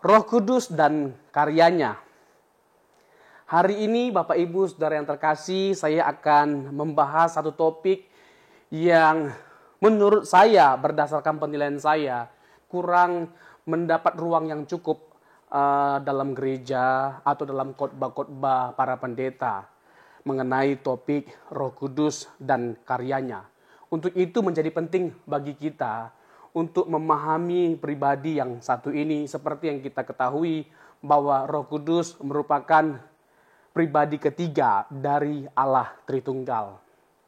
Roh Kudus dan karyanya. Hari ini Bapak Ibu Saudara yang terkasih, saya akan membahas satu topik yang menurut saya berdasarkan penilaian saya kurang mendapat ruang yang cukup dalam gereja atau dalam khotbah-khotbah para pendeta mengenai topik Roh Kudus dan karyanya. Untuk itu menjadi penting bagi kita untuk memahami pribadi yang satu ini, seperti yang kita ketahui bahwa Roh Kudus merupakan pribadi ketiga dari Allah Tritunggal.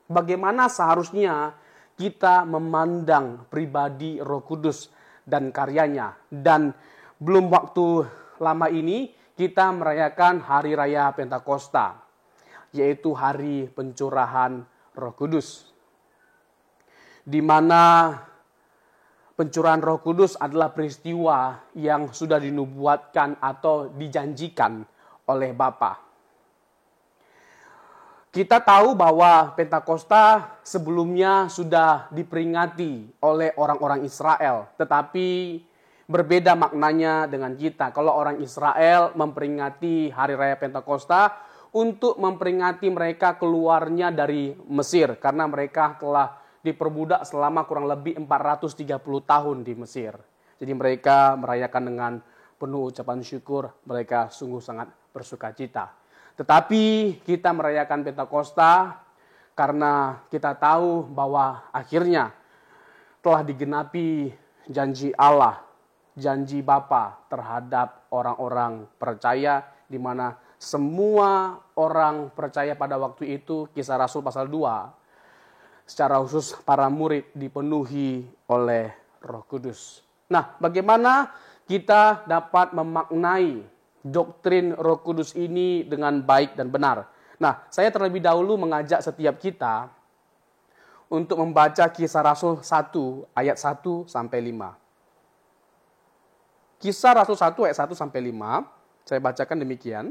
Bagaimana seharusnya kita memandang pribadi Roh Kudus dan karyanya? Dan belum waktu lama ini kita merayakan Hari Raya Pentakosta, yaitu hari pencurahan Roh Kudus, di mana pencurahan Roh Kudus adalah peristiwa yang sudah dinubuatkan atau dijanjikan oleh Bapa. Kita tahu bahwa Pentakosta sebelumnya sudah diperingati oleh orang-orang Israel, tetapi berbeda maknanya dengan kita. Kalau orang Israel memperingati Hari Raya Pentakosta untuk memperingati mereka keluarnya dari Mesir, karena mereka telah diperbudak selama kurang lebih 430 tahun di Mesir. Jadi mereka merayakan dengan penuh ucapan syukur, mereka sungguh sangat bersukacita. Tetapi kita merayakan Pentakosta karena kita tahu bahwa akhirnya telah digenapi janji Allah, janji Bapa terhadap orang-orang percaya, di mana semua orang percaya pada waktu itu, Kisah Rasul pasal 2, secara khusus para murid dipenuhi oleh Roh Kudus. Nah, bagaimana kita dapat memaknai doktrin Roh Kudus ini dengan baik dan benar? Nah, saya terlebih dahulu mengajak setiap kita untuk membaca Kisah Rasul 1 ayat 1 sampai 5. Kisah Rasul 1 ayat 1 sampai 5, saya bacakan demikian.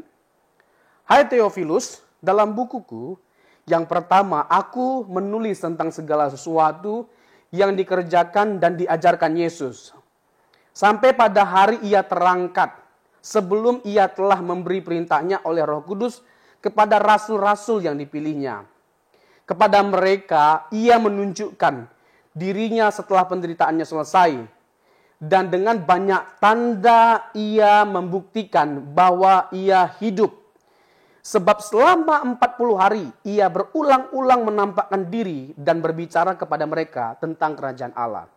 Hai Theophilus, dalam bukuku yang pertama, aku menulis tentang segala sesuatu yang dikerjakan dan diajarkan Yesus, sampai pada hari ia terangkat, sebelum ia telah memberi perintahnya oleh Roh Kudus kepada rasul-rasul yang dipilihnya. Kepada mereka, ia menunjukkan dirinya setelah penderitaannya selesai, dan dengan banyak tanda ia membuktikan bahwa ia hidup. Sebab selama 40 hari ia berulang-ulang menampakkan diri dan berbicara kepada mereka tentang kerajaan Allah.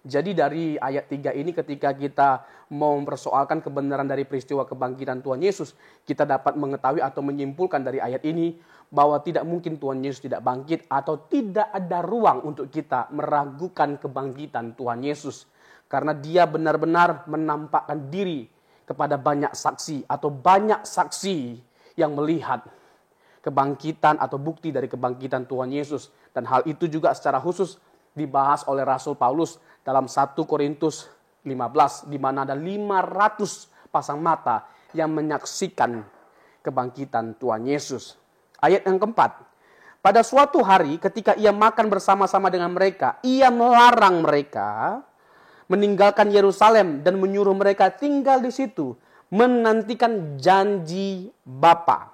Jadi dari ayat 3 ini ketika kita mau mempersoalkan kebenaran dari peristiwa kebangkitan Tuhan Yesus, kita dapat mengetahui atau menyimpulkan dari ayat ini bahwa tidak mungkin Tuhan Yesus tidak bangkit atau tidak ada ruang untuk kita meragukan kebangkitan Tuhan Yesus. Karena dia benar-benar menampakkan diri kepada banyak saksi atau banyak saksi yang melihat kebangkitan atau bukti dari kebangkitan Tuhan Yesus. Dan hal itu juga secara khusus dibahas oleh Rasul Paulus dalam 1 Korintus 15, di mana ada 500 pasang mata yang menyaksikan kebangkitan Tuhan Yesus. Ayat yang keempat, pada suatu hari ketika ia makan bersama-sama dengan mereka, ia melarang mereka meninggalkan Yerusalem dan menyuruh mereka tinggal di situ, menantikan janji Bapa.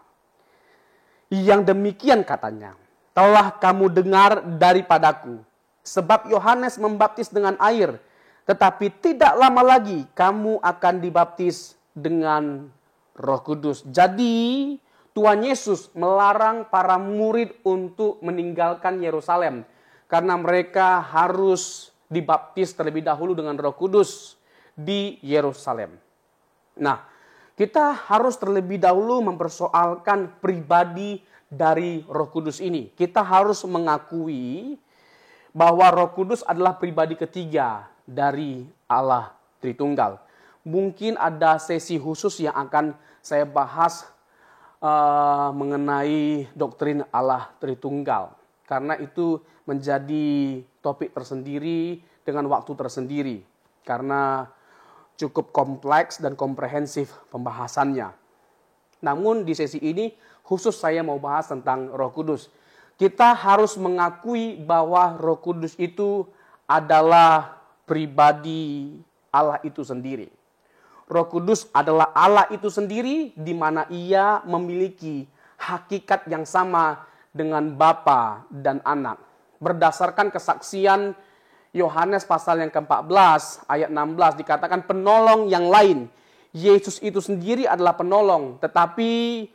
Yang demikian katanya, telah kamu dengar daripadaku, sebab Yohanes membaptis dengan air, tetapi tidak lama lagi kamu akan dibaptis dengan Roh Kudus. Jadi Tuhan Yesus melarang para murid untuk meninggalkan Yerusalem, karena mereka harus dibaptis terlebih dahulu dengan Roh Kudus di Yerusalem. Nah, kita harus terlebih dahulu mempersoalkan pribadi dari Roh Kudus ini. Kita harus mengakui bahwa Roh Kudus adalah pribadi ketiga dari Allah Tritunggal. Mungkin ada sesi khusus yang akan saya bahas mengenai doktrin Allah Tritunggal. Karena itu menjadi topik tersendiri dengan waktu tersendiri. Karena cukup kompleks dan komprehensif pembahasannya. Namun di sesi ini khusus saya mau bahas tentang Roh Kudus. Kita harus mengakui bahwa Roh Kudus itu adalah pribadi Allah itu sendiri. Roh Kudus adalah Allah itu sendiri, di mana Ia memiliki hakikat yang sama dengan Bapa dan Anak. Berdasarkan kesaksian Yohanes pasal yang ke-14 ayat 16 dikatakan penolong yang lain. Yesus itu sendiri adalah penolong, tetapi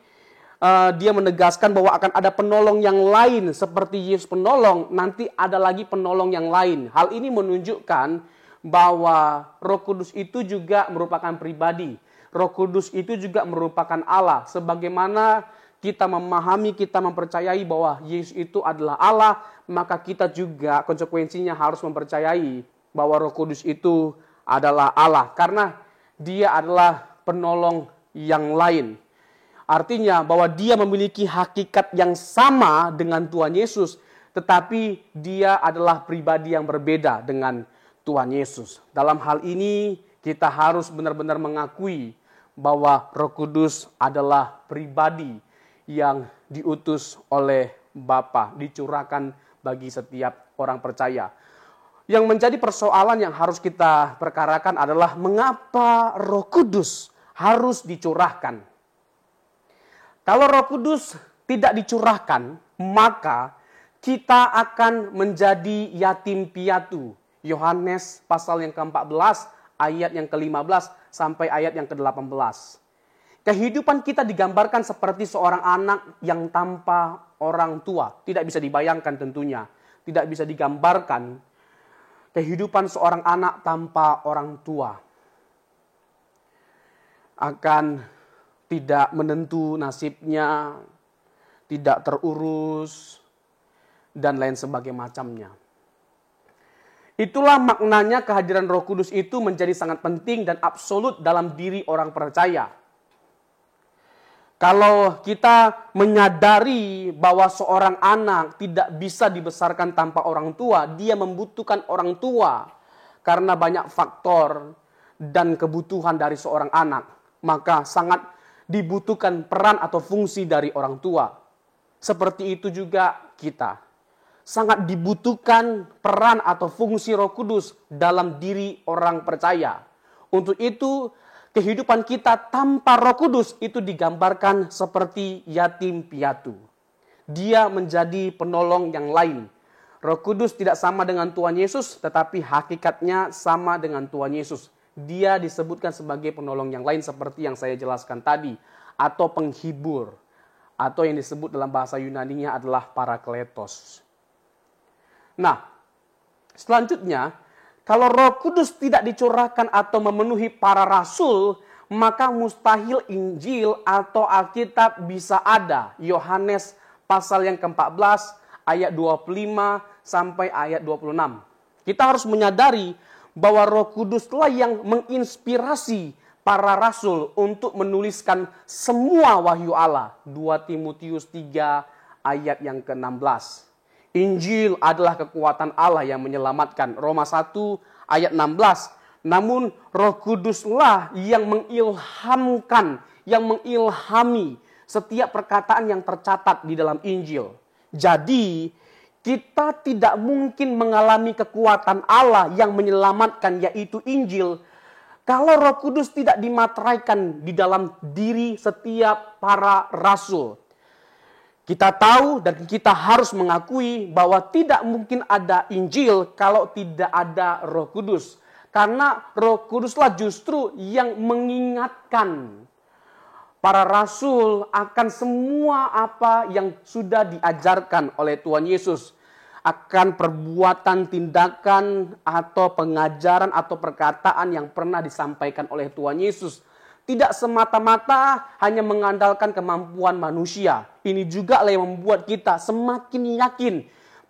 dia menegaskan bahwa akan ada penolong yang lain seperti Yesus penolong, nanti ada lagi penolong yang lain. Hal ini menunjukkan bahwa Roh Kudus itu juga merupakan pribadi. Roh Kudus itu juga merupakan Allah. Sebagaimana kita memahami, kita mempercayai bahwa Yesus itu adalah Allah, maka kita juga konsekuensinya harus mempercayai bahwa Roh Kudus itu adalah Allah. Karena dia adalah penolong yang lain. Artinya bahwa dia memiliki hakikat yang sama dengan Tuhan Yesus, tetapi dia adalah pribadi yang berbeda dengan Tuhan Yesus. Dalam hal ini kita harus benar-benar mengakui bahwa Roh Kudus adalah pribadi yang diutus oleh Bapa, dicurahkan bagi setiap orang percaya. Yang menjadi persoalan yang harus kita perkarakan adalah mengapa Roh Kudus harus dicurahkan. Kalau Roh Kudus tidak dicurahkan, maka kita akan menjadi yatim piatu. Yohanes pasal yang ke-14, ayat yang ke-15 sampai ayat yang ke-18. Kehidupan kita digambarkan seperti seorang anak yang tanpa orang tua. Tidak bisa dibayangkan tentunya. Tidak bisa digambarkan kehidupan seorang anak tanpa orang tua. Akan tidak menentu nasibnya, tidak terurus, dan lain sebagainya macamnya. Itulah maknanya kehadiran Roh Kudus itu menjadi sangat penting dan absolut dalam diri orang percaya. Kalau kita menyadari bahwa seorang anak tidak bisa dibesarkan tanpa orang tua, dia membutuhkan orang tua karena banyak faktor dan kebutuhan dari seorang anak, maka sangat dibutuhkan peran atau fungsi dari orang tua. Seperti itu juga kita. Sangat dibutuhkan peran atau fungsi Roh Kudus dalam diri orang percaya. Untuk itu, kehidupan kita tanpa Roh Kudus itu digambarkan seperti yatim piatu. Dia menjadi penolong yang lain. Roh Kudus tidak sama dengan Tuhan Yesus, tetapi hakikatnya sama dengan Tuhan Yesus. Dia disebutkan sebagai penolong yang lain seperti yang saya jelaskan tadi, atau penghibur, atau yang disebut dalam bahasa Yunani-nya adalah parakletos. Nah, selanjutnya, kalau Roh Kudus tidak dicurahkan atau memenuhi para rasul, maka mustahil Injil atau Alkitab bisa ada. Yohanes pasal yang ke-14 ayat 25 sampai ayat 26. Kita harus menyadari bahwa Roh Kuduslah yang menginspirasi para rasul untuk menuliskan semua wahyu Allah. 2 Timotius 3 ayat yang ke-16. Injil adalah kekuatan Allah yang menyelamatkan. Roma 1 ayat 16. Namun Roh Kuduslah yang mengilhamkan, yang mengilhami setiap perkataan yang tercatat di dalam Injil. Jadi kita tidak mungkin mengalami kekuatan Allah yang menyelamatkan, yaitu Injil, kalau Roh Kudus tidak dimateraikan di dalam diri setiap para rasul. Kita tahu dan kita harus mengakui bahwa tidak mungkin ada Injil kalau tidak ada Roh Kudus. Karena Roh Kuduslah justru yang mengingatkan para rasul akan semua apa yang sudah diajarkan oleh Tuhan Yesus. Akan perbuatan, tindakan, atau pengajaran, atau perkataan yang pernah disampaikan oleh Tuhan Yesus. Tidak semata-mata hanya mengandalkan kemampuan manusia. Ini juga yang membuat kita semakin yakin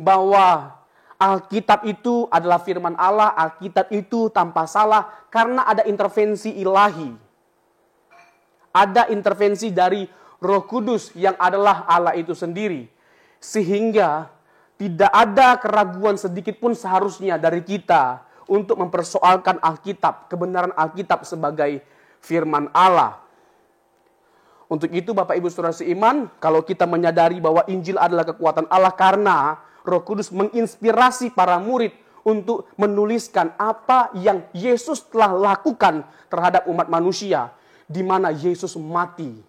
bahwa Alkitab itu adalah firman Allah, Alkitab itu tanpa salah karena ada intervensi ilahi. Ada intervensi dari Roh Kudus yang adalah Allah itu sendiri. Sehingga tidak ada keraguan sedikit pun seharusnya dari kita untuk mempersoalkan Alkitab, kebenaran Alkitab sebagai firman Allah. Untuk itu Bapak Ibu Saudara seiman, kalau kita menyadari bahwa Injil adalah kekuatan Allah karena Roh Kudus menginspirasi para murid untuk menuliskan apa yang Yesus telah lakukan terhadap umat manusia, di mana Yesus mati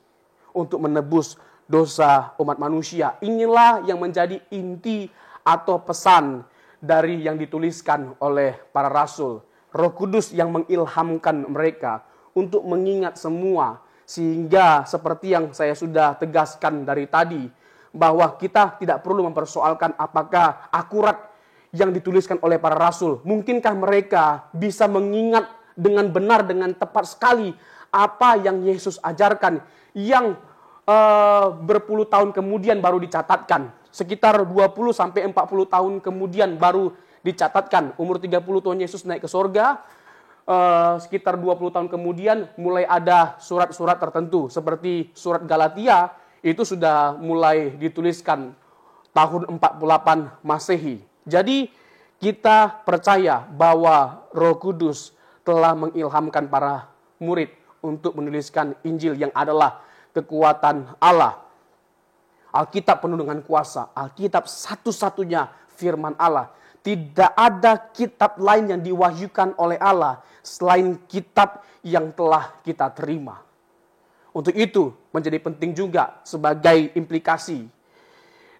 untuk menebus dosa umat manusia. Inilah yang menjadi inti atau pesan dari yang dituliskan oleh para rasul. Roh Kudus yang mengilhamkan mereka untuk mengingat semua, sehingga seperti yang saya sudah tegaskan dari tadi, bahwa kita tidak perlu mempersoalkan apakah akurat yang dituliskan oleh para rasul. Mungkinkah mereka bisa mengingat dengan benar, dengan tepat sekali apa yang Yesus ajarkan, yang berpuluh tahun kemudian baru dicatatkan. Sekitar 20-40 tahun kemudian baru dicatatkan. Umur 30 Tuhan Yesus naik ke sorga. Sekitar 20 tahun kemudian mulai ada surat-surat tertentu. Seperti surat Galatia, itu sudah mulai dituliskan tahun 48 Masehi. Jadi kita percaya bahwa Roh Kudus telah mengilhamkan para murid untuk menuliskan Injil yang adalah kekuatan Allah. Alkitab penuh dengan kuasa. Alkitab satu-satunya firman Allah. Tidak ada kitab lain yang diwahyukan oleh Allah selain kitab yang telah kita terima. Untuk itu menjadi penting juga sebagai implikasi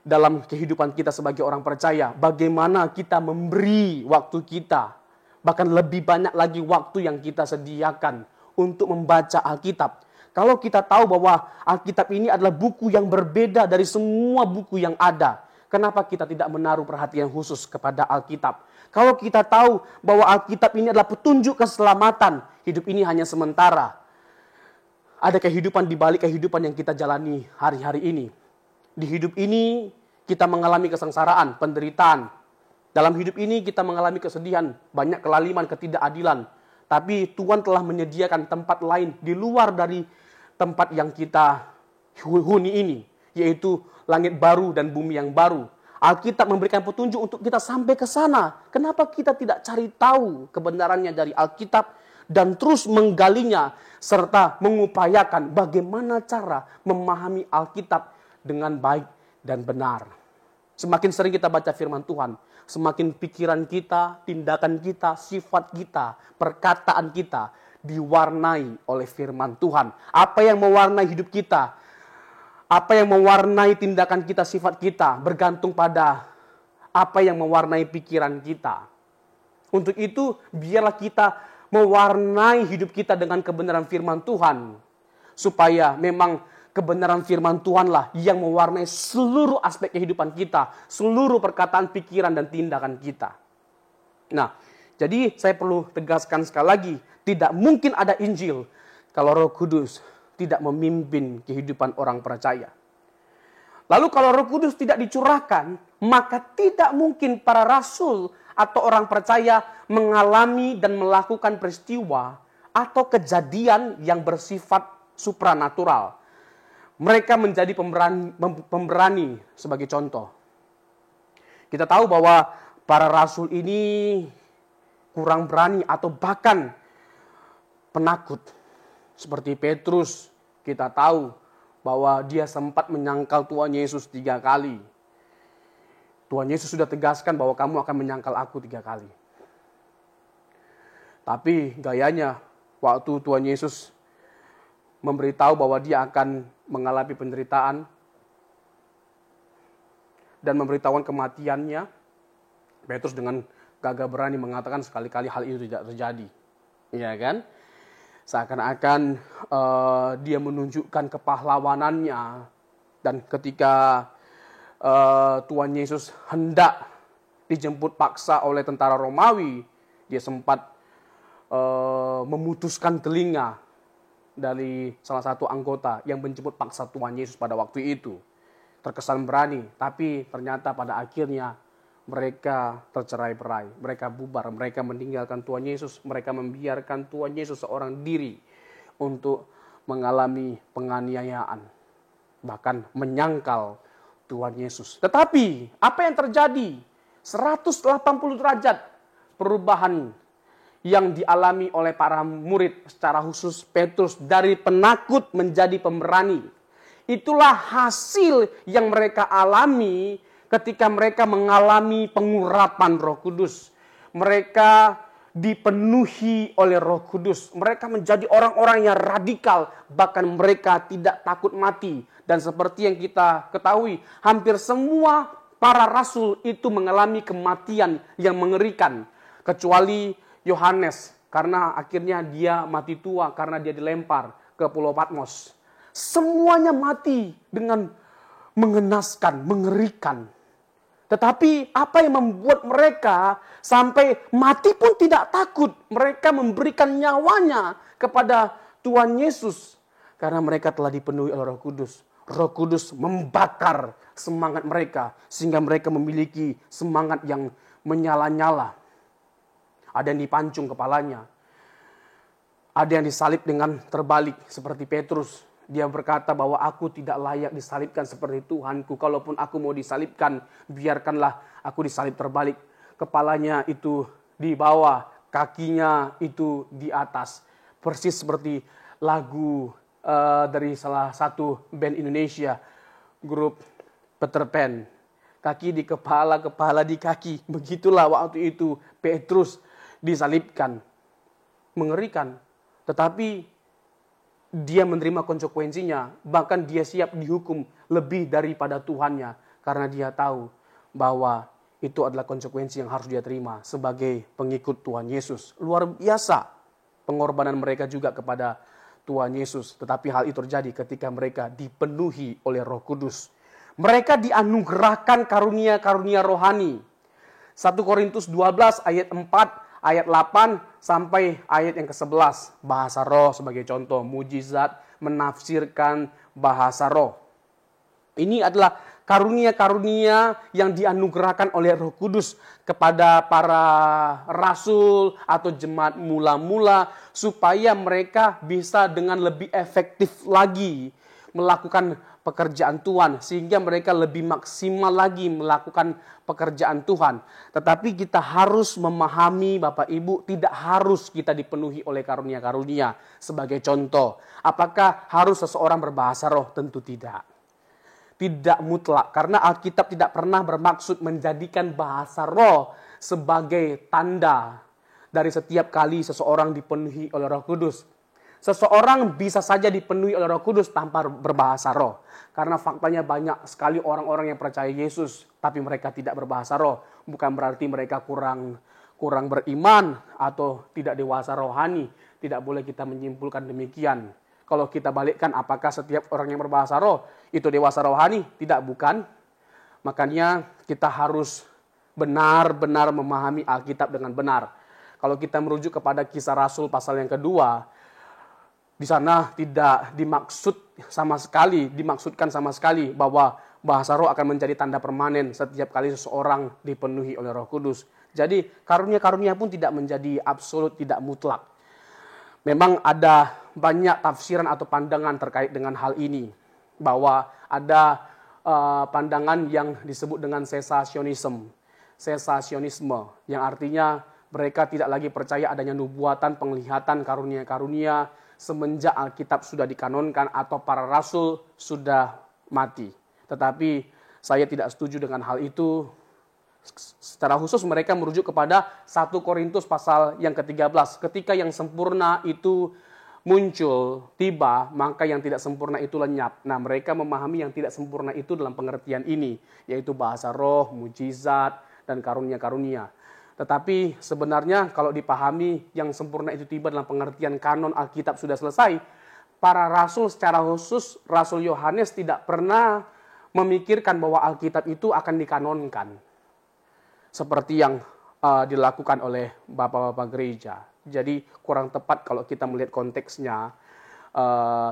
dalam kehidupan kita sebagai orang percaya, bagaimana kita memberi waktu kita, bahkan lebih banyak lagi waktu yang kita sediakan untuk membaca Alkitab. Kalau kita tahu bahwa Alkitab ini adalah buku yang berbeda dari semua buku yang ada, kenapa kita tidak menaruh perhatian khusus kepada Alkitab? Kalau kita tahu bahwa Alkitab ini adalah petunjuk keselamatan, hidup ini hanya sementara. Ada kehidupan di balik kehidupan yang kita jalani hari-hari ini. Di hidup ini kita mengalami kesengsaraan, penderitaan. Dalam hidup ini kita mengalami kesedihan, banyak kelaliman, ketidakadilan. Tapi Tuhan telah menyediakan tempat lain di luar dari tempat yang kita huni ini, yaitu langit baru dan bumi yang baru. Alkitab memberikan petunjuk untuk kita sampai ke sana. Kenapa kita tidak cari tahu kebenarannya dari Alkitab dan terus menggalinya serta mengupayakan bagaimana cara memahami Alkitab dengan baik dan benar. Semakin sering kita baca firman Tuhan, semakin pikiran kita, tindakan kita, sifat kita, perkataan kita diwarnai oleh firman Tuhan. Apa yang mewarnai hidup kita, apa yang mewarnai tindakan kita, sifat kita, bergantung pada apa yang mewarnai pikiran kita. Untuk itu, biarlah kita mewarnai hidup kita dengan kebenaran firman Tuhan. Supaya memang kebenaran firman Tuhanlah yang mewarnai seluruh aspek kehidupan kita, seluruh perkataan, pikiran, dan tindakan kita. Nah, jadi saya perlu tegaskan sekali lagi, tidak mungkin ada Injil kalau Roh Kudus tidak memimpin kehidupan orang percaya. Lalu kalau Roh Kudus tidak dicurahkan, maka tidak mungkin para rasul atau orang percaya mengalami dan melakukan peristiwa atau kejadian yang bersifat supranatural. Mereka menjadi pemberani sebagai contoh. Kita tahu bahwa para rasul ini kurang berani atau bahkan penakut. Seperti Petrus, kita tahu bahwa dia sempat menyangkal Tuhan Yesus 3 kali. Tuhan Yesus sudah tegaskan bahwa kamu akan menyangkal aku 3 kali. Tapi gayanya waktu Tuhan Yesus memberitahu bahwa dia akan mengalami penderitaan dan memberitahukan kematiannya, Petrus dengan gagah berani mengatakan sekali-kali hal itu tidak terjadi. Iya kan? Seakan-akan dia menunjukkan kepahlawanannya. Dan ketika Tuhan Yesus hendak dijemput paksa oleh tentara Romawi, dia sempat memutuskan telinga dari salah satu anggota yang menjemput paksa Tuhan Yesus pada waktu itu. Terkesan berani, tapi ternyata pada akhirnya mereka tercerai-berai, mereka bubar, mereka meninggalkan Tuhan Yesus, mereka membiarkan Tuhan Yesus seorang diri untuk mengalami penganiayaan, bahkan menyangkal Tuhan Yesus. Tetapi apa yang terjadi? 180 derajat perubahan yang dialami oleh para murid, secara khusus Petrus, dari penakut menjadi pemberani. Itulah hasil yang mereka alami ketika mereka mengalami pengurapan Roh Kudus. mereka dipenuhi oleh Roh Kudus. Mereka menjadi orang-orang yang radikal, bahkan mereka tidak takut mati. Dan seperti yang kita ketahui, hampir semua para rasul itu mengalami kematian yang mengerikan, kecuali Yohanes, karena akhirnya dia mati tua karena dia dilempar ke Pulau Patmos. Semuanya mati dengan mengenaskan, mengerikan. Tetapi apa yang membuat mereka sampai mati pun tidak takut? Mereka memberikan nyawanya kepada Tuhan Yesus. Karena mereka telah dipenuhi oleh Roh Kudus. Roh Kudus membakar semangat mereka. Sehingga mereka memiliki semangat yang menyala-nyala. Ada yang dipancung kepalanya. Ada yang disalib dengan terbalik seperti Petrus. Dia berkata bahwa aku tidak layak disalibkan seperti Tuhanku. Kalaupun aku mau disalibkan, biarkanlah aku disalib terbalik. Kepalanya itu di bawah, kakinya itu di atas. Persis seperti lagu dari salah satu band Indonesia, grup Peter Pan. Kaki di kepala, kepala di kaki. Begitulah waktu itu Petrus disalibkan. Mengerikan. Tetapi dia menerima konsekuensinya, bahkan dia siap dihukum lebih daripada Tuhannya, karena dia tahu bahwa itu adalah konsekuensi yang harus dia terima sebagai pengikut Tuhan Yesus. Luar biasa pengorbanan mereka juga kepada Tuhan Yesus, tetapi hal itu terjadi ketika mereka dipenuhi oleh Roh Kudus. Mereka dianugerahkan karunia-karunia rohani. 1 Korintus 12 ayat 4, ayat 8 sampai ayat yang ke-11. Bahasa roh sebagai contoh, mujizat, menafsirkan bahasa roh. Ini adalah karunia-karunia yang dianugerahkan oleh Roh Kudus kepada para rasul atau jemaat mula-mula supaya mereka bisa dengan lebih efektif lagi melakukan pekerjaan Tuhan, sehingga mereka lebih maksimal lagi melakukan pekerjaan Tuhan. Tetapi kita harus memahami, Bapak Ibu, tidak harus kita dipenuhi oleh karunia-karunia. Sebagai contoh, apakah harus seseorang berbahasa roh? Tentu tidak. Tidak mutlak, karena Alkitab tidak pernah bermaksud menjadikan bahasa roh sebagai tanda dari setiap kali seseorang dipenuhi oleh Roh Kudus. Seseorang bisa saja dipenuhi oleh Roh Kudus tanpa berbahasa roh. Karena faktanya banyak sekali orang-orang yang percaya Yesus, tapi mereka tidak berbahasa roh. Bukan berarti mereka kurang beriman atau tidak dewasa rohani. Tidak boleh kita menyimpulkan demikian. Kalau kita balikkan, apakah setiap orang yang berbahasa roh itu dewasa rohani? Tidak, bukan. Makanya kita harus benar-benar memahami Alkitab dengan benar. Kalau kita merujuk kepada Kisah Rasul pasal yang kedua, di sana tidak dimaksudkan sama sekali bahwa bahasa roh akan menjadi tanda permanen setiap kali seseorang dipenuhi oleh Roh Kudus. Jadi karunia-karunia pun tidak menjadi absolut, tidak mutlak. Memang ada banyak tafsiran atau pandangan terkait dengan hal ini. Bahwa ada pandangan yang disebut dengan sesasionisme. Yang artinya mereka tidak lagi percaya adanya nubuatan, penglihatan, karunia-karunia semenjak Alkitab sudah dikanonkan atau para rasul sudah mati. Tetapi saya tidak setuju dengan hal itu. Secara khusus mereka merujuk kepada 1 Korintus pasal yang ke-13. Ketika yang sempurna itu muncul, tiba, maka yang tidak sempurna itu lenyap. Nah, mereka memahami yang tidak sempurna itu dalam pengertian ini, yaitu bahasa roh, mujizat, dan karunia-karunia. Tetapi sebenarnya kalau dipahami yang sempurna itu tiba dalam pengertian kanon Alkitab sudah selesai, para rasul secara khusus, Rasul Yohanes tidak pernah memikirkan bahwa Alkitab itu akan dikanonkan. Seperti yang dilakukan oleh bapak-bapak gereja. Jadi kurang tepat kalau kita melihat konteksnya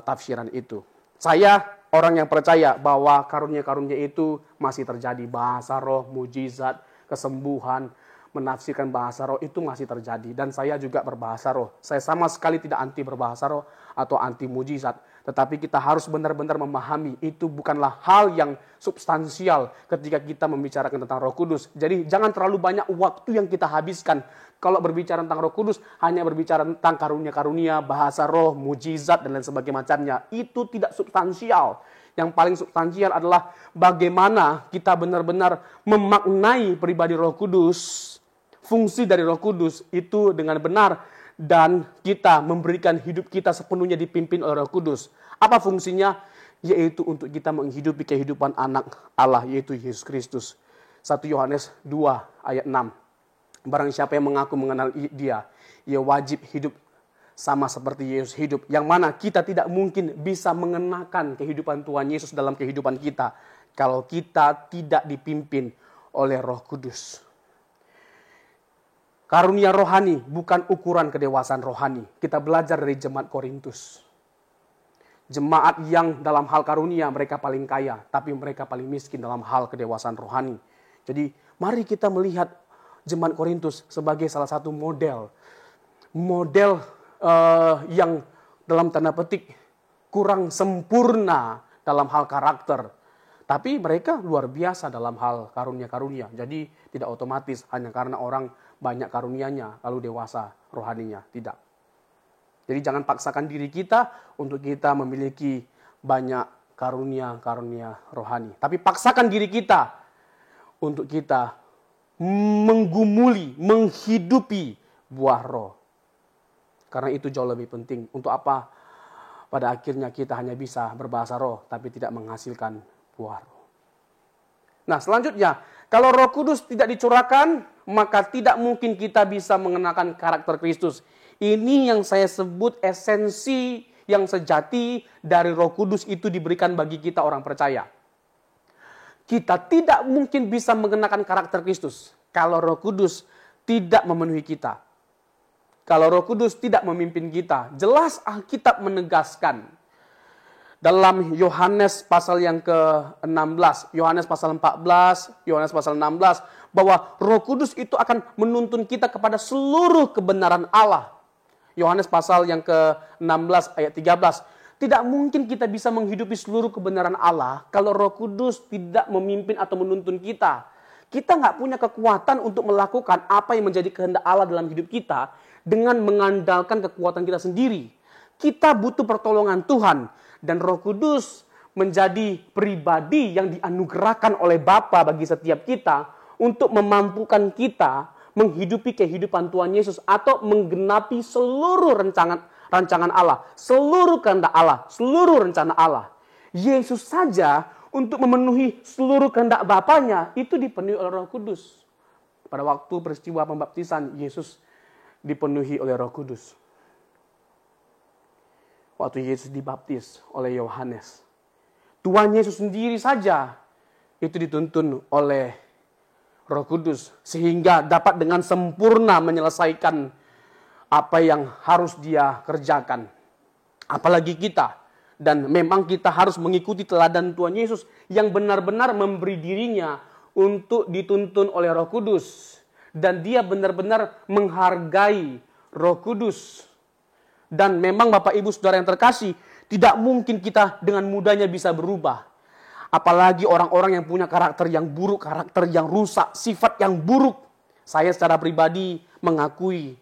tafsiran itu. Saya orang yang percaya bahwa karunia-karunia itu masih terjadi. Bahasa roh, mujizat, kesembuhan, menafsirkan bahasa roh itu masih terjadi. Dan saya juga berbahasa roh. Saya sama sekali tidak anti berbahasa roh atau anti mujizat. Tetapi kita harus benar-benar memahami itu bukanlah hal yang substansial ketika kita membicarakan tentang Roh Kudus. Jadi jangan terlalu banyak waktu yang kita habiskan. Kalau berbicara tentang Roh Kudus, hanya berbicara tentang karunia-karunia, bahasa roh, mujizat, dan lain sebagainya macamnya. Itu tidak substansial. Yang paling substansial adalah bagaimana kita benar-benar memaknai pribadi Roh Kudus, fungsi dari Roh Kudus itu dengan benar dan kita memberikan hidup kita sepenuhnya dipimpin oleh Roh Kudus. Apa fungsinya? Yaitu untuk kita menghidupi kehidupan anak Allah, yaitu Yesus Kristus. 1 Yohanes 2 ayat 6. Barang siapa yang mengaku mengenal dia, ia wajib hidup sama seperti Yesus hidup. Yang mana kita tidak mungkin bisa mengenakan kehidupan Tuhan Yesus dalam kehidupan kita kalau kita tidak dipimpin oleh Roh Kudus. Karunia rohani bukan ukuran kedewasaan rohani. Kita belajar dari jemaat Korintus. Jemaat yang dalam hal karunia mereka paling kaya, tapi mereka paling miskin dalam hal kedewasaan rohani. Jadi mari kita melihat jemaat Korintus sebagai salah satu model. Model yang dalam tanda petik kurang sempurna dalam hal karakter. Tapi mereka luar biasa dalam hal karunia-karunia. Jadi tidak otomatis hanya karena orang banyak karunianya lalu dewasa rohaninya. Tidak. Jadi jangan paksakan diri kita untuk kita memiliki banyak karunia-karunia rohani. Tapi paksakan diri kita untuk kita menggumuli, menghidupi buah roh. Karena itu jauh lebih penting. Untuk apa pada akhirnya kita hanya bisa berbahasa roh tapi tidak menghasilkan buah roh. Nah selanjutnya, kalau Roh Kudus tidak dicurahkan, maka tidak mungkin kita bisa mengenakan karakter Kristus. Ini yang saya sebut esensi yang sejati dari Roh Kudus itu diberikan bagi kita orang percaya. Kita tidak mungkin bisa mengenakan karakter Kristus kalau Roh Kudus tidak memenuhi kita. Kalau Roh Kudus tidak memimpin kita. Jelas Alkitab menegaskan dalam Yohanes pasal yang ke-16, Yohanes pasal 14, Yohanes pasal 16, bahwa Roh Kudus itu akan menuntun kita kepada seluruh kebenaran Allah. Yohanes pasal yang ke-16 ayat 13. Tidak mungkin kita bisa menghidupi seluruh kebenaran Allah kalau Roh Kudus tidak memimpin atau menuntun kita. Kita nggak punya kekuatan untuk melakukan apa yang menjadi kehendak Allah dalam hidup kita dengan mengandalkan kekuatan kita sendiri. Kita butuh pertolongan Tuhan. Dan Roh Kudus menjadi pribadi yang dianugerahkan oleh Bapa bagi setiap kita untuk memampukan kita menghidupi kehidupan Tuhan Yesus atau menggenapi seluruh rancangan Allah, seluruh kehendak Allah, seluruh rencana Allah. Yesus saja untuk memenuhi seluruh kehendak Bapanya itu dipenuhi oleh Roh Kudus. Pada waktu peristiwa pembaptisan, Yesus dipenuhi oleh Roh Kudus. Waktu Yesus dibaptis oleh Yohanes, Tuhan Yesus sendiri saja itu dituntun oleh Roh Kudus sehingga dapat dengan sempurna menyelesaikan apa yang harus dia kerjakan. Apalagi kita. Dan memang kita harus mengikuti teladan Tuhan Yesus yang benar-benar memberi dirinya untuk dituntun oleh Roh Kudus. Dan dia benar-benar menghargai Roh Kudus. Dan memang Bapak Ibu Saudara yang terkasih, tidak mungkin kita dengan mudahnya bisa berubah. Apalagi orang-orang yang punya karakter yang buruk, karakter yang rusak, sifat yang buruk. Saya secara pribadi mengakui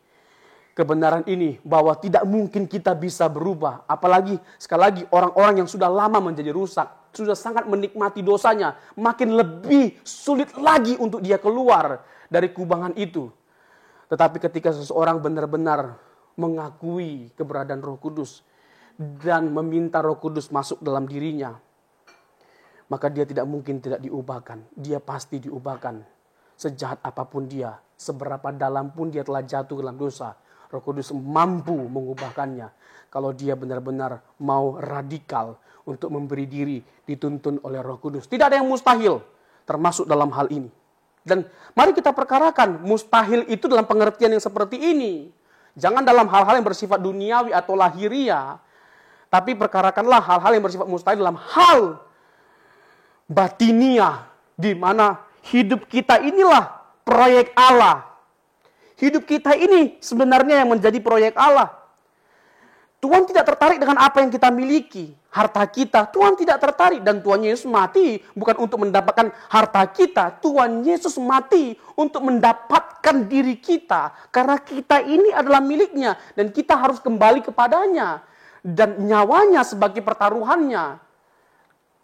kebenaran ini bahwa tidak mungkin kita bisa berubah. Apalagi sekali lagi orang-orang yang sudah lama menjadi rusak, sudah sangat menikmati dosanya, makin lebih sulit lagi untuk dia keluar dari kubangan itu. Tetapi ketika seseorang benar-benar mengakui keberadaan Roh Kudus dan meminta Roh Kudus masuk dalam dirinya, maka dia tidak mungkin tidak diubahkan. Dia pasti diubahkan. Sejahat apapun dia, seberapa dalam pun dia telah jatuh dalam dosa, Roh Kudus mampu mengubahkannya. Kalau dia benar-benar mau radikal untuk memberi diri dituntun oleh Roh Kudus. Tidak ada yang mustahil termasuk dalam hal ini. Dan mari kita perkarakan mustahil itu dalam pengertian yang seperti ini. Jangan dalam hal-hal yang bersifat duniawi atau lahiriah. Tapi perkarakanlah hal-hal yang bersifat mustahil dalam hal batiniah. Di mana hidup kita inilah proyek Allah. Hidup kita ini sebenarnya yang menjadi proyek Allah. Tuhan tidak tertarik dengan apa yang kita miliki. Harta kita, Tuhan tidak tertarik. Dan Tuhan Yesus mati bukan untuk mendapatkan harta kita. Tuhan Yesus mati untuk mendapatkan diri kita. Karena kita ini adalah miliknya. Dan kita harus kembali kepadanya. Dan nyawanya sebagai pertaruhannya.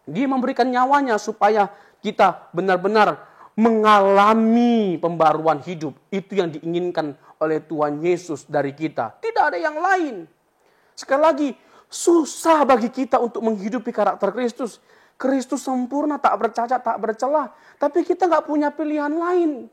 Dia memberikan nyawanya supaya kita benar-benar mengalami pembaruan hidup. Itu yang diinginkan oleh Tuhan Yesus dari kita. Tidak ada yang lain. Sekali lagi, susah bagi kita untuk menghidupi karakter Kristus. Kristus sempurna, tak bercacat, tak bercelah. Tapi kita nggak punya pilihan lain.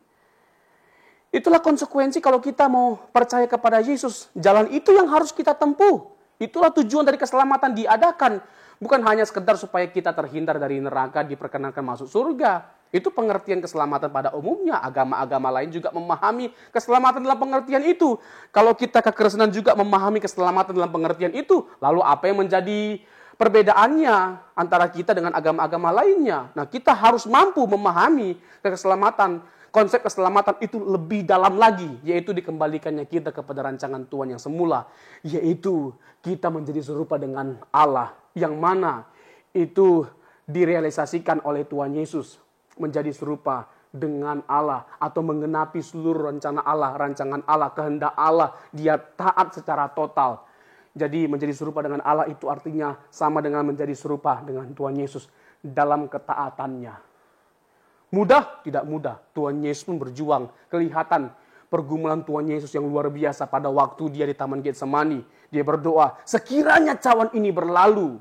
Itulah konsekuensi kalau kita mau percaya kepada Yesus. Jalan itu yang harus kita tempuh. Itulah tujuan dari keselamatan diadakan. Bukan hanya sekedar supaya kita terhindar dari neraka, diperkenankan masuk surga. Itu pengertian keselamatan pada umumnya. Agama-agama lain juga memahami keselamatan dalam pengertian itu. Kalau kita kekristenan juga memahami keselamatan dalam pengertian itu, lalu apa yang menjadi perbedaannya antara kita dengan agama-agama lainnya? Nah, kita harus mampu memahami keselamatan, konsep keselamatan itu lebih dalam lagi, yaitu dikembalikannya kita kepada rancangan Tuhan yang semula, yaitu kita menjadi serupa dengan Allah, yang mana itu direalisasikan oleh Tuhan Yesus, menjadi serupa dengan Allah atau menggenapi seluruh rencana Allah, rancangan Allah, kehendak Allah. Dia taat secara total. Jadi menjadi serupa dengan Allah itu artinya sama dengan menjadi serupa dengan Tuhan Yesus dalam ketaatannya. Mudah? Tidak mudah. Tuhan Yesus pun berjuang. Kelihatan pergumulan Tuhan Yesus yang luar biasa pada waktu dia di Taman Getsemani. Dia berdoa, sekiranya cawan ini berlalu,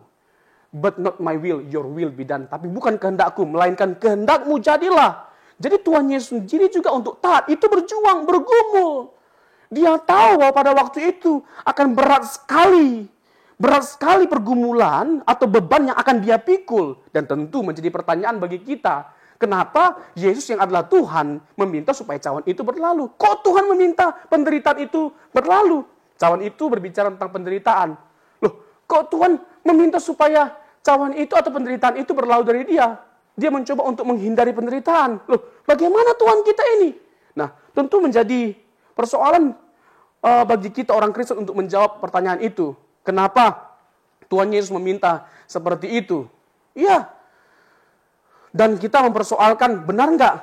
but not my will, your will be done. Tapi bukan kehendakku, melainkan kehendakmu jadilah. Jadi Tuhan Yesus sendiri juga untuk taat, itu berjuang, bergumul. Dia tahu bahwa pada waktu itu akan berat sekali pergumulan atau beban yang akan dia pikul. Dan tentu menjadi pertanyaan bagi kita, kenapa Yesus yang adalah Tuhan meminta supaya cawan itu berlalu? Kok Tuhan meminta penderitaan itu berlalu? Cawan itu berbicara tentang penderitaan. Loh, kok Tuhan meminta supaya cawan itu atau penderitaan itu berlalu dari dia? Dia mencoba untuk menghindari penderitaan. Loh, bagaimana Tuhan kita ini? Nah, tentu menjadi persoalan bagi kita orang Kristen untuk menjawab pertanyaan itu. Kenapa Tuhan Yesus meminta seperti itu? Iya. Dan kita mempersoalkan, benar nggak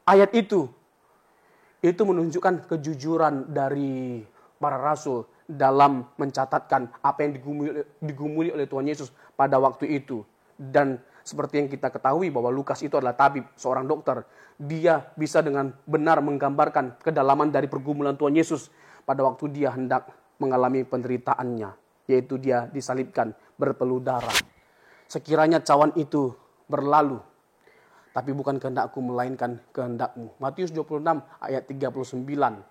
ayat itu? Itu menunjukkan kejujuran dari para rasul dalam mencatatkan apa yang digumuli oleh Tuhan Yesus pada waktu itu. Dan seperti yang kita ketahui bahwa Lukas itu adalah tabib, seorang dokter. Dia bisa dengan benar menggambarkan kedalaman dari pergumulan Tuhan Yesus pada waktu dia hendak mengalami penderitaannya, yaitu dia disalibkan, berpeluh darah. Sekiranya cawan itu berlalu, tapi bukan kehendakku melainkan kehendakmu. Matius 26 ayat 39.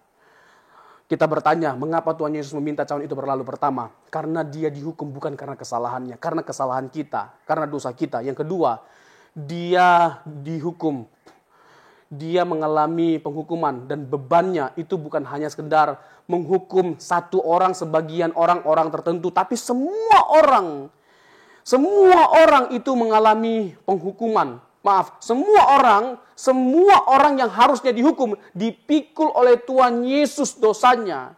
Kita bertanya, mengapa Tuhan Yesus meminta cawan itu berlalu? Pertama, karena dia dihukum bukan karena kesalahannya, karena kesalahan kita, karena dosa kita. Yang kedua, dia dihukum, dia mengalami penghukuman, dan bebannya itu bukan hanya sekedar menghukum satu orang, sebagian orang tertentu, tapi semua orang itu mengalami penghukuman. Maaf, semua orang yang harusnya dihukum, dipikul oleh Tuhan Yesus dosanya.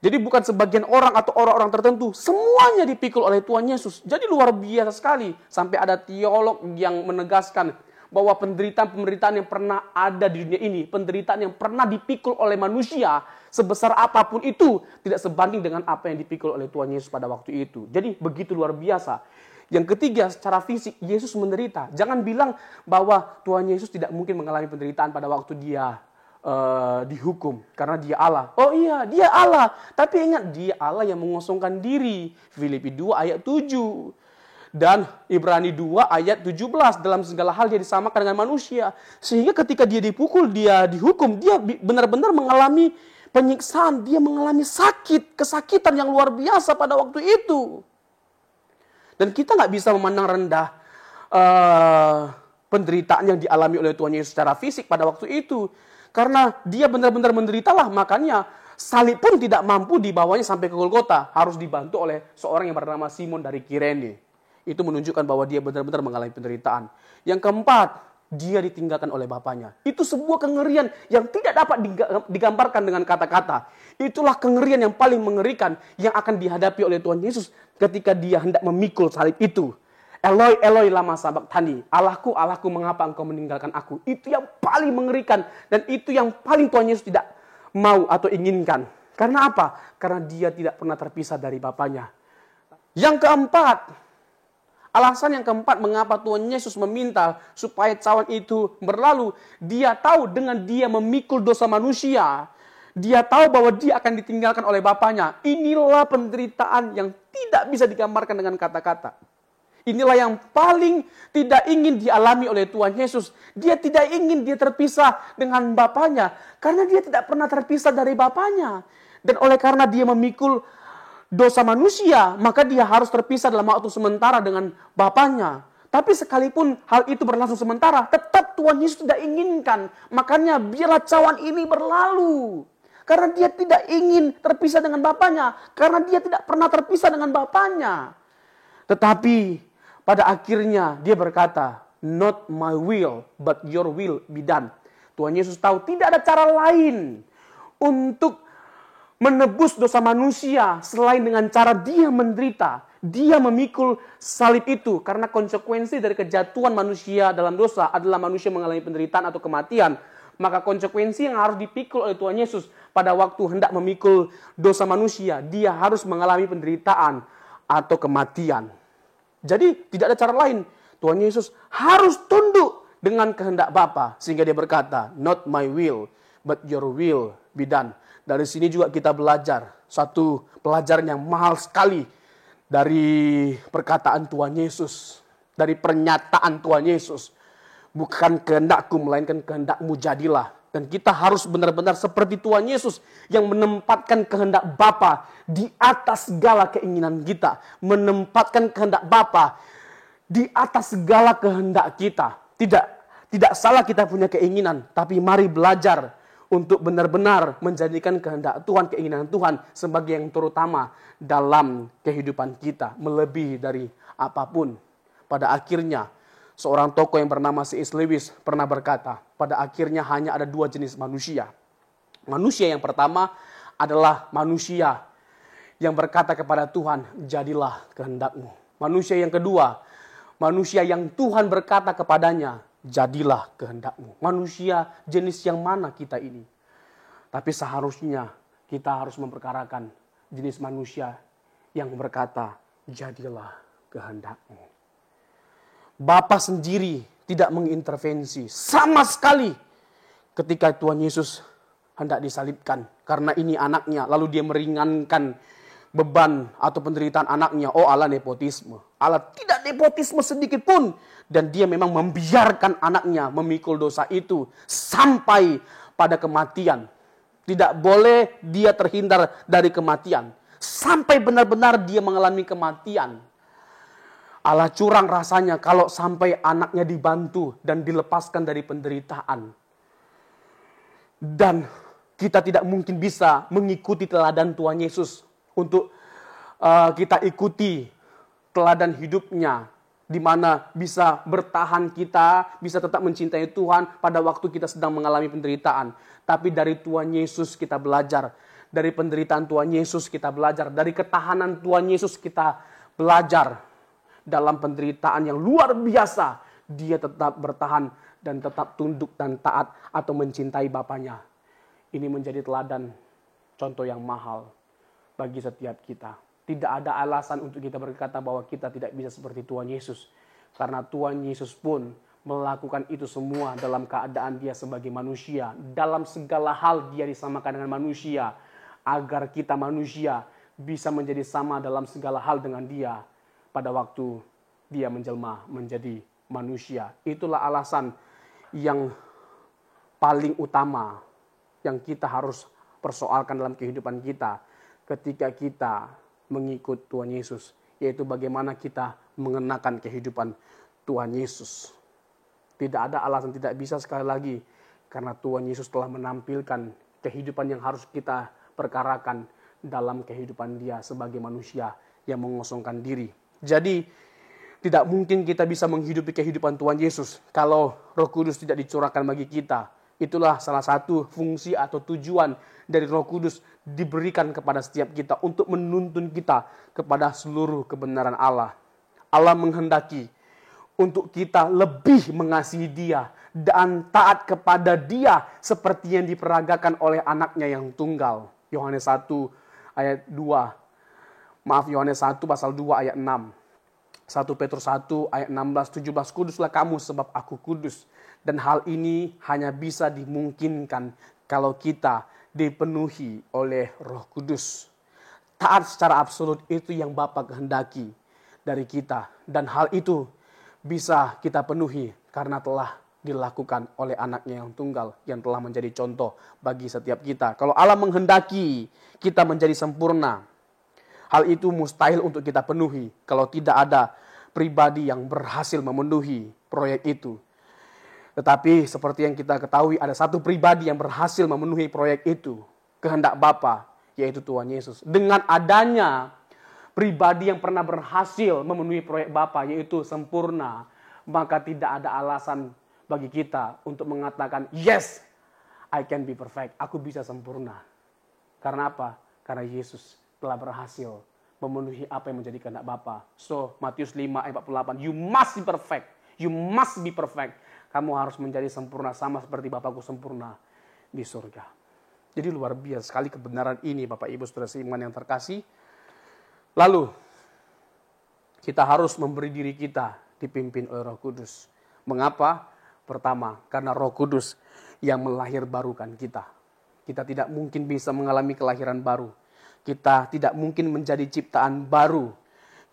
Jadi bukan sebagian orang atau orang-orang tertentu, semuanya dipikul oleh Tuhan Yesus. Jadi luar biasa sekali. Sampai ada teolog yang menegaskan bahwa penderitaan yang pernah ada di dunia ini, penderitaan yang pernah dipikul oleh manusia, sebesar apapun itu, tidak sebanding dengan apa yang dipikul oleh Tuhan Yesus pada waktu itu. Jadi begitu luar biasa. Yang ketiga, secara fisik, Yesus menderita. Jangan bilang bahwa Tuhan Yesus tidak mungkin mengalami penderitaan pada waktu dia dihukum. Karena dia Allah. Oh iya, dia Allah. Tapi ingat, dia Allah yang mengosongkan diri. Filipi 2 ayat 7. Dan Ibrani 2 ayat 17. Dalam segala hal dia disamakan dengan manusia. Sehingga ketika dia dipukul, dia dihukum, dia benar-benar mengalami penyiksaan. Dia mengalami kesakitan yang luar biasa pada waktu itu. Dan kita nggak bisa memandang rendah penderitaan yang dialami oleh Tuhan Yesus secara fisik pada waktu itu. Karena dia benar-benar menderitalah, makanya salib pun tidak mampu dibawanya sampai ke Golgota. Harus dibantu oleh seorang yang bernama Simon dari Kirene. Itu menunjukkan bahwa dia benar-benar mengalami penderitaan. Yang keempat, dia ditinggalkan oleh Bapaknya. Itu sebuah kengerian yang tidak dapat digambarkan dengan kata-kata. Itulah kengerian yang paling mengerikan yang akan dihadapi oleh Tuhan Yesus ketika dia hendak memikul salib itu. Eloi, Eloi, lama sabachthani. Allahku, Allahku, mengapa engkau meninggalkan aku? Itu yang paling mengerikan. Dan itu yang paling Tuhan Yesus tidak mau atau inginkan. Karena apa? Karena dia tidak pernah terpisah dari Bapaknya. Yang keempat, Alasan yang keempat mengapa Tuhan Yesus meminta supaya cawan itu berlalu. Dia tahu dengan dia memikul dosa manusia, dia tahu bahwa dia akan ditinggalkan oleh Bapaknya. Inilah penderitaan yang tidak bisa digambarkan dengan kata-kata. Inilah yang paling tidak ingin dialami oleh Tuhan Yesus. Dia tidak ingin dia terpisah dengan Bapaknya, karena dia tidak pernah terpisah dari Bapaknya. Dan oleh karena dia memikul dosa manusia, maka dia harus terpisah dalam waktu sementara dengan Bapaknya. Tapi sekalipun hal itu berlangsung sementara, tetap Tuhan Yesus tidak inginkan. Makanya biarlah cawan ini berlalu. Karena dia tidak ingin terpisah dengan Bapaknya. Karena dia tidak pernah terpisah dengan Bapaknya. Tetapi pada akhirnya dia berkata, "Not my will, but your will be done." Tuhan Yesus tahu tidak ada cara lain untuk menebus dosa manusia selain dengan cara dia menderita. Dia memikul salib itu karena konsekuensi dari kejatuhan manusia dalam dosa adalah manusia mengalami penderitaan atau kematian. Maka konsekuensi yang harus dipikul oleh Tuhan Yesus pada waktu hendak memikul dosa manusia, dia harus mengalami penderitaan atau kematian. Jadi tidak ada cara lain. Tuhan Yesus harus tunduk dengan kehendak Bapa, sehingga dia berkata, "Not my will, but your will be done." Dari sini juga kita belajar satu pelajaran yang mahal sekali dari perkataan Tuhan Yesus, dari pernyataan Tuhan Yesus. Bukan kehendakku, melainkan kehendakmu jadilah. Dan kita harus benar-benar seperti Tuhan Yesus yang menempatkan kehendak Bapa di atas segala keinginan kita. Menempatkan kehendak Bapa di atas segala kehendak kita. Tidak salah kita punya keinginan, tapi mari belajar untuk benar-benar menjadikan kehendak Tuhan, keinginan Tuhan sebagai yang terutama dalam kehidupan kita, melebihi dari apapun. Pada akhirnya, seorang tokoh yang bernama C.S. Lewis pernah berkata, pada akhirnya hanya ada dua jenis manusia. Manusia yang pertama adalah manusia yang berkata kepada Tuhan, "Jadilah kehendak-Mu." Manusia yang kedua, manusia yang Tuhan berkata kepadanya, "Jadilah kehendak-Mu." Manusia jenis yang mana kita ini? Tapi seharusnya kita harus memperkarakan jenis manusia yang berkata, "Jadilah kehendak-Mu." Bapa sendiri tidak mengintervensi sama sekali ketika Tuhan Yesus hendak disalibkan. Karena ini anaknya, lalu dia meringankan beban atau penderitaan anaknya. Oh, Allah nepotisme. Allah tidak nepotisme sedikit pun. Dan dia memang membiarkan anaknya memikul dosa itu sampai pada kematian. Tidak boleh dia terhindar dari kematian. Sampai benar-benar dia mengalami kematian. Allah curang rasanya kalau sampai anaknya dibantu dan dilepaskan dari penderitaan. Dan kita tidak mungkin bisa mengikuti teladan Tuhan Yesus untuk kita ikuti teladan hidupnya, di mana bisa bertahan kita, bisa tetap mencintai Tuhan pada waktu kita sedang mengalami penderitaan. Tapi dari Tuhan Yesus kita belajar, dari penderitaan Tuhan Yesus kita belajar, dari ketahanan Tuhan Yesus kita belajar. Dalam penderitaan yang luar biasa, dia tetap bertahan dan tetap tunduk dan taat atau mencintai Bapaknya. Ini menjadi teladan, contoh yang mahal bagi setiap kita. Tidak ada alasan untuk kita berkata bahwa kita tidak bisa seperti Tuhan Yesus. Karena Tuhan Yesus pun melakukan itu semua dalam keadaan dia sebagai manusia. Dalam segala hal dia disamakan dengan manusia. Agar kita manusia bisa menjadi sama dalam segala hal dengan dia. Pada waktu dia menjelma menjadi manusia. Itulah alasan yang paling utama yang kita harus persoalkan dalam kehidupan kita ketika kita mengikut Tuhan Yesus, yaitu bagaimana kita mengenakan kehidupan Tuhan Yesus. Tidak ada alasan tidak bisa, sekali lagi, karena Tuhan Yesus telah menampilkan kehidupan yang harus kita perkarakan dalam kehidupan dia sebagai manusia yang mengosongkan diri. Jadi tidak mungkin kita bisa menghidupi kehidupan Tuhan Yesus kalau Roh Kudus tidak dicurahkan bagi kita. Itulah salah satu fungsi atau tujuan dari Roh Kudus diberikan kepada setiap kita untuk menuntun kita kepada seluruh kebenaran Allah. Allah menghendaki untuk kita lebih mengasihi Dia dan taat kepada Dia seperti yang diperagakan oleh anaknya yang tunggal. Yohanes 1 ayat 2. Yohanes 1 pasal 2 ayat 6. 1 Petrus 1 ayat 16-17, kuduslah kamu sebab aku kudus. Dan hal ini hanya bisa dimungkinkan kalau kita dipenuhi oleh Roh Kudus. Taat secara absolut itu yang Bapa kehendaki dari kita. Dan hal itu bisa kita penuhi karena telah dilakukan oleh anaknya yang tunggal yang telah menjadi contoh bagi setiap kita. Kalau Allah menghendaki kita menjadi sempurna, hal itu mustahil untuk kita penuhi kalau tidak ada pribadi yang berhasil memenuhi proyek itu. Tetapi seperti yang kita ketahui, ada satu pribadi yang berhasil memenuhi proyek itu, kehendak Bapa, yaitu Tuhan Yesus. Dengan adanya pribadi yang pernah berhasil memenuhi proyek Bapa, yaitu sempurna, maka tidak ada alasan bagi kita untuk mengatakan, yes, I can be perfect. Aku bisa sempurna. Karena apa? Karena Yesus telah berhasil memenuhi apa yang menjadi kehendak Bapa. So, Matius 5 ayat 48, you must be perfect. You must be perfect. Kamu harus menjadi sempurna sama seperti Bapakku sempurna di surga. Jadi luar biasa sekali kebenaran ini, Bapak Ibu Saudara seiman yang terkasih. Lalu, kita harus memberi diri kita dipimpin oleh Roh Kudus. Mengapa? Pertama, karena Roh Kudus yang melahirbarukan kita. Kita tidak mungkin bisa mengalami kelahiran baru. Kita tidak mungkin menjadi ciptaan baru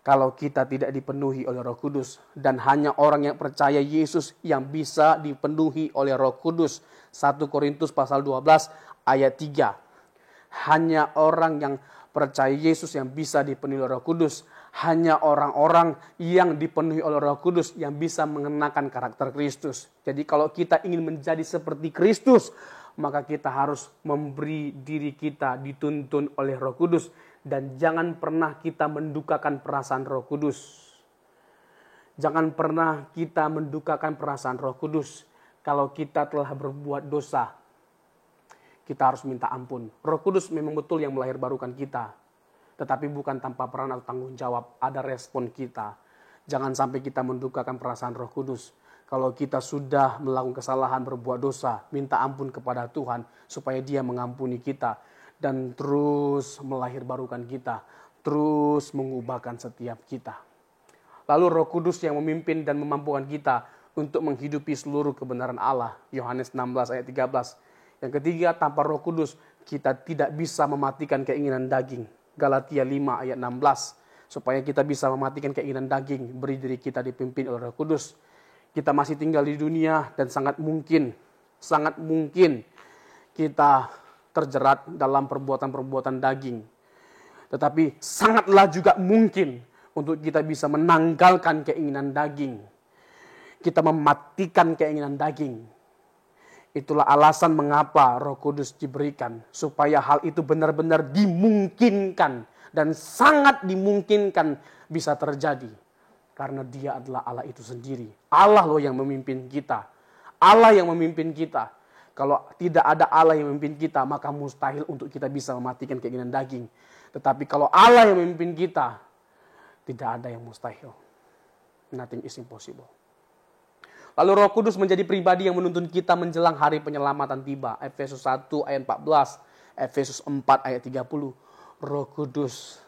kalau kita tidak dipenuhi oleh Roh Kudus. Dan hanya orang yang percaya Yesus yang bisa dipenuhi oleh Roh Kudus. 1 Korintus pasal 12 ayat 3. Hanya orang yang percaya Yesus yang bisa dipenuhi oleh Roh Kudus. Hanya orang-orang yang dipenuhi oleh Roh Kudus yang bisa mengenakan karakter Kristus. Jadi kalau kita ingin menjadi seperti Kristus, maka kita harus memberi diri kita dituntun oleh Roh Kudus. Dan jangan pernah kita mendukakan perasaan Roh Kudus. Jangan pernah kita mendukakan perasaan Roh Kudus. Kalau kita telah berbuat dosa, kita harus minta ampun. Roh Kudus memang betul yang melahirbarukan kita. Tetapi bukan tanpa peran atau tanggung jawab. Ada respon kita. Jangan sampai kita mendukakan perasaan Roh Kudus. Kalau kita sudah melakukan kesalahan, berbuat dosa, minta ampun kepada Tuhan supaya Dia mengampuni kita dan terus melahirbarukan kita, terus mengubahkan setiap kita. Lalu Roh Kudus yang memimpin dan memampukan kita untuk menghidupi seluruh kebenaran Allah. Yohanes 16 ayat 13. Yang ketiga, tanpa Roh Kudus kita tidak bisa mematikan keinginan daging. Galatia 5 ayat 16. Supaya kita bisa mematikan keinginan daging, beri diri kita dipimpin oleh Roh Kudus. Kita masih tinggal di dunia dan sangat mungkin kita terjerat dalam perbuatan-perbuatan daging. Tetapi sangatlah juga mungkin untuk kita bisa menanggalkan keinginan daging. Kita mematikan keinginan daging. Itulah alasan mengapa Roh Kudus diberikan. Supaya hal itu benar-benar dimungkinkan. Dan sangat dimungkinkan bisa terjadi. Karena Dia adalah Allah itu sendiri. Allah loh yang memimpin kita. Allah yang memimpin kita. Kalau tidak ada Allah yang memimpin kita, maka mustahil untuk kita bisa mematikan keinginan daging. Tetapi kalau Allah yang memimpin kita, tidak ada yang mustahil. Nothing is impossible. Lalu Roh Kudus menjadi pribadi yang menuntun kita menjelang hari penyelamatan tiba. Efesus 1 ayat 14, Efesus 4 ayat 30. Roh Kudus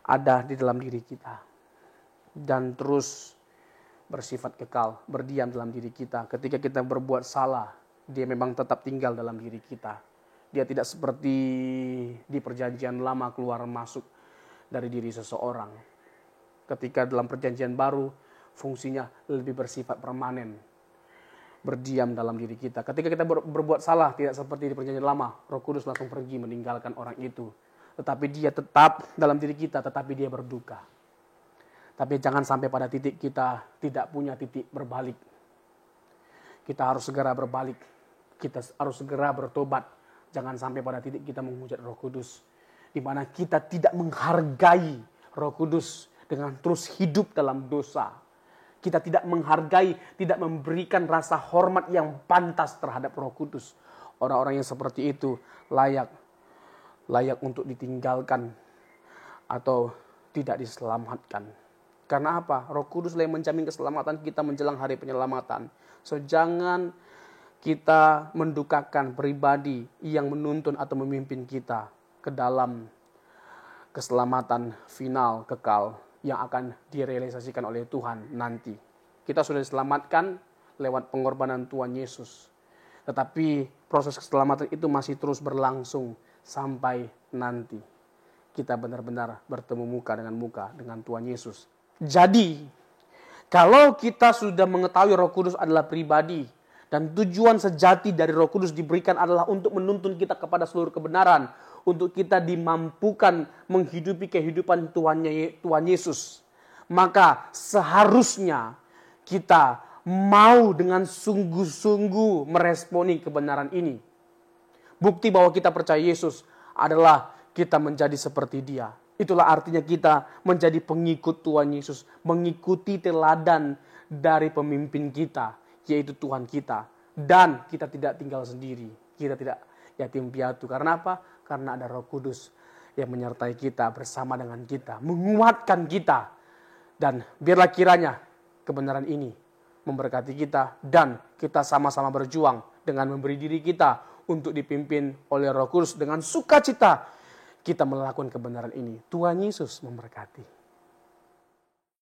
ada di dalam diri kita. Dan terus bersifat kekal, berdiam dalam diri kita. Ketika kita berbuat salah, Dia memang tetap tinggal dalam diri kita. Dia tidak seperti di perjanjian lama keluar masuk dari diri seseorang. Ketika dalam perjanjian baru, fungsinya lebih bersifat permanen. Berdiam dalam diri kita. Ketika kita berbuat salah, tidak seperti di perjanjian lama, Roh Kudus langsung pergi meninggalkan orang itu. Tetapi Dia tetap dalam diri kita, tetapi Dia berduka. Tapi jangan sampai pada titik kita tidak punya titik berbalik. Kita harus segera berbalik. Kita harus segera bertobat. Jangan sampai pada titik kita menghujat Roh Kudus. Di mana kita tidak menghargai Roh Kudus dengan terus hidup dalam dosa. Kita tidak menghargai, tidak memberikan rasa hormat yang pantas terhadap Roh Kudus. Orang-orang yang seperti itu layak untuk ditinggalkan atau tidak diselamatkan. Karena apa? Roh Kudus yang menjamin keselamatan kita menjelang hari penyelamatan. So jangan kita mendukakan pribadi yang menuntun atau memimpin kita ke dalam keselamatan final kekal yang akan direalisasikan oleh Tuhan nanti. Kita sudah diselamatkan lewat pengorbanan Tuhan Yesus. Tetapi proses keselamatan itu masih terus berlangsung sampai nanti kita benar-benar bertemu muka dengan Tuhan Yesus. Jadi, kalau kita sudah mengetahui Roh Kudus adalah pribadi, dan tujuan sejati dari Roh Kudus diberikan adalah untuk menuntun kita kepada seluruh kebenaran, untuk kita dimampukan menghidupi kehidupan Tuhan Yesus, maka seharusnya kita mau dengan sungguh-sungguh meresponi kebenaran ini. Bukti bahwa kita percaya Yesus adalah kita menjadi seperti Dia. Itulah artinya kita menjadi pengikut Tuhan Yesus, mengikuti teladan dari pemimpin kita, yaitu Tuhan kita. Dan kita tidak tinggal sendiri, kita tidak yatim piatu. Karena apa? Karena ada Roh Kudus yang menyertai kita, bersama dengan kita, menguatkan kita. Dan biarlah kiranya kebenaran ini memberkati kita, dan kita sama-sama berjuang dengan memberi diri kita untuk dipimpin oleh Roh Kudus dengan sukacita. Kita melakukan kebenaran ini. Tuhan Yesus memberkati.